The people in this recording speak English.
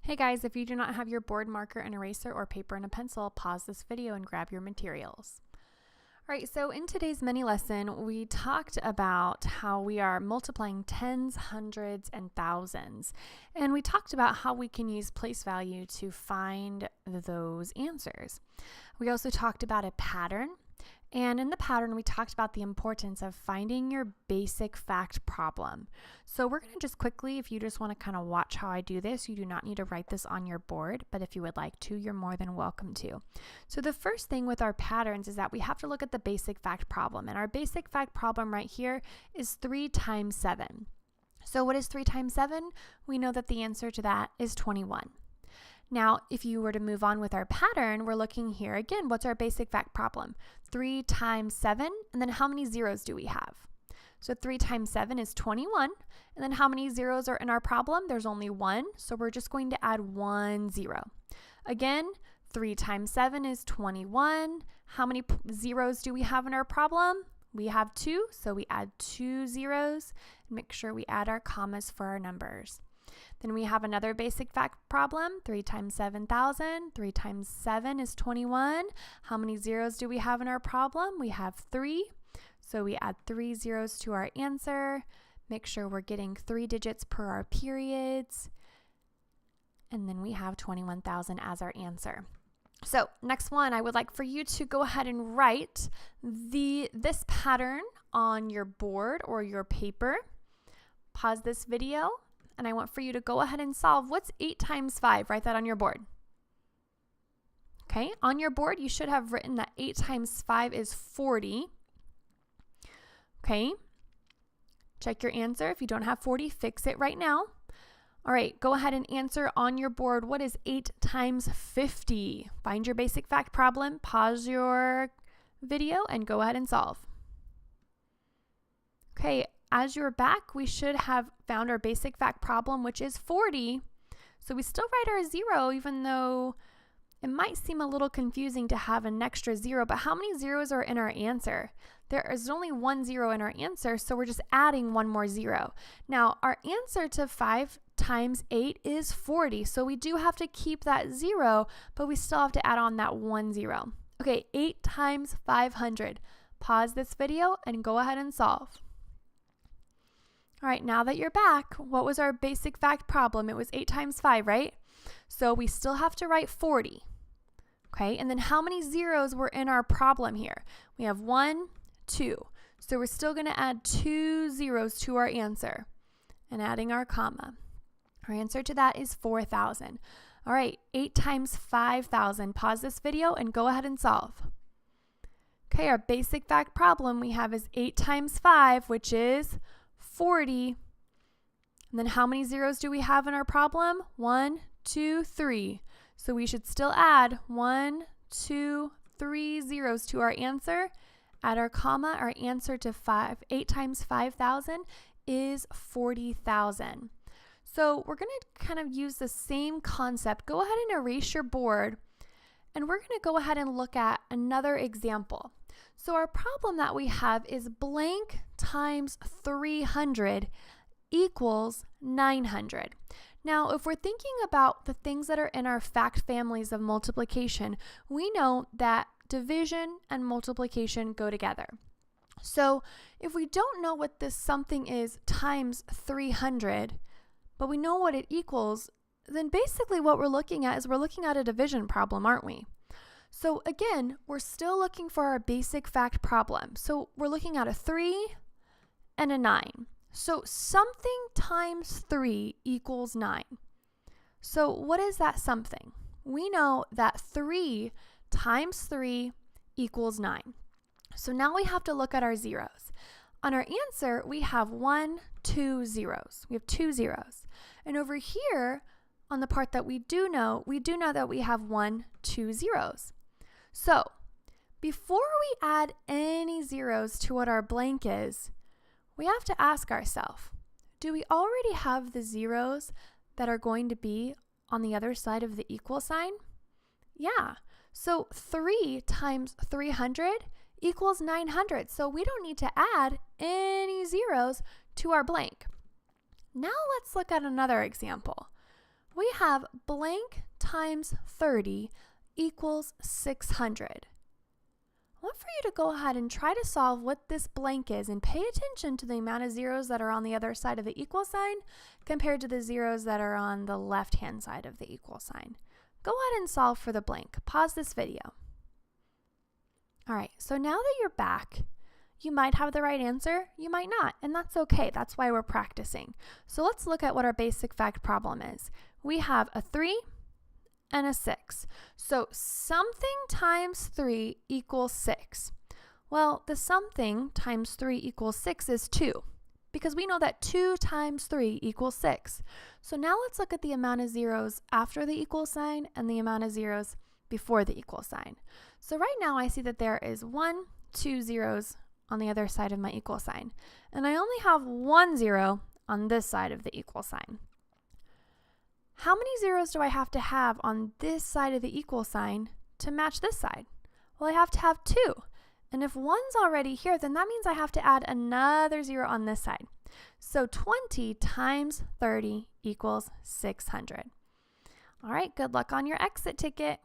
Hey guys, if you do not have your board marker and eraser or paper and a pencil, pause this video and grab your materials. All right, so in today's mini lesson, we talked about how we are multiplying tens, hundreds, and thousands. And we talked about how we can use place value to find those answers. We also talked about a pattern. And in the pattern, we talked about the importance of finding your basic fact problem. So we're going to just quickly, if you just want to kind of watch how I do this, you do not need to write this on your board, but if you would like to, you're more than welcome to. So the first thing with our patterns is that we have to look at the basic fact problem. And our basic fact problem right here is 3 times 7. So what is 3 times 7? We know that the answer to that is 21. Now, if you were to move on with our pattern, we're looking here again, what's our basic fact problem? 3 times 7, and then how many zeros do we have? So 3 times 7 is 21, and then how many zeros are in our problem? There's only 1, so we're just going to add 1 0. Again, 3 times 7 is 21. How many zeros do we have in our problem? We have 2, so we add 2 zeros, and make sure we add our commas for our numbers. Then we have another basic fact problem, 3 times 7,000. 3 times 7 is 21. How many zeros do we have in our problem? We have 3. So we add 3 zeros to our answer. Make sure we're getting 3 digits per our periods. And then we have 21,000 as our answer. So next one, I would like for you to go ahead and write this pattern on your board or your paper. Pause this video. And I want for you to go ahead and solve what's 8 times 5. Write that on your board. Okay, on your board, you should have written that 8 times 5 is 40. Okay, check your answer. If you don't have 40, fix it right now. All right, go ahead and answer on your board. What is 8 times 50? Find your basic fact problem, pause your video, and go ahead and solve. Okay. As you're back, we should have found our basic fact problem, which is 40. So we still write our 0, even though it might seem a little confusing to have an extra 0, but how many zeros are in our answer? There is only 1 0 in our answer, so we're just adding 1 more 0. Now, our answer to 5 times 8 is 40, so we do have to keep that 0, but we still have to add on that 1 0. Okay, 8 times 500. Pause this video and go ahead and solve. All right, now that you're back, what was our basic fact problem? It was 8 times 5, right? So we still have to write 40. Okay, and then how many zeros were in our problem here? We have 1, 2. So we're still going to add 2 zeros to our answer and adding our comma. Our answer to that is 4,000. All right, 8 times 5,000. Pause this video and go ahead and solve. Okay, our basic fact problem we have is 8 times 5, which is 40. And then how many zeros do we have in our problem? 1, 2, 3. So we should still add 1, 2, 3 zeros to our answer. Add our comma. Our answer to 8 times 5,000 is 40,000. So we're going to kind of use the same concept. Go ahead and erase your board. And we're going to go ahead and look at another example. So our problem that we have is blank times 300 equals 900. Now, if we're thinking about the things that are in our fact families of multiplication, we know that division and multiplication go together. So if we don't know what this something is times 300, but we know what it equals, then basically what we're looking at is we're looking at a division problem, aren't we? So again, we're still looking for our basic fact problem. So we're looking at a 3 and a 9. So something times 3 equals 9. So what is that something? We know that 3 times 3 equals 9. So now we have to look at our zeros. On our answer, we have 1, 2 zeros. We have 2 zeros. And over here, on the part that we do know that we have 1, 2 zeros. So before we add any zeros to what our blank is, we have to ask ourselves, do we already have the zeros that are going to be on the other side of the equal sign? Yeah. So 3 times 300 equals 900. So we don't need to add any zeros to our blank. Now let's look at another example. We have blank times 30 equals 600. I want for you to go ahead and try to solve what this blank is and pay attention to the amount of zeros that are on the other side of the equal sign compared to the zeros that are on the left-hand side of the equal sign. Go ahead and solve for the blank. Pause this video. All right, so now that you're back, you might have the right answer, you might not, and that's okay. That's why we're practicing. So let's look at what our basic fact problem is. We have a 3 and a 6. So something times 3 equals 6. Well, the something times 3 equals 6 is 2, because we know that 2 times 3 equals 6. So now let's look at the amount of zeros after the equal sign and the amount of zeros before the equal sign. So right now I see that there is 1, 2 zeros on the other side of my equal sign, and I only have 1 zero on this side of the equal sign. How many zeros do I have to have on this side of the equal sign to match this side? Well, I have to have 2. And if 1's already here, then that means I have to add another 0 on this side. So 20 times 30 equals 600. All right, good luck on your exit ticket.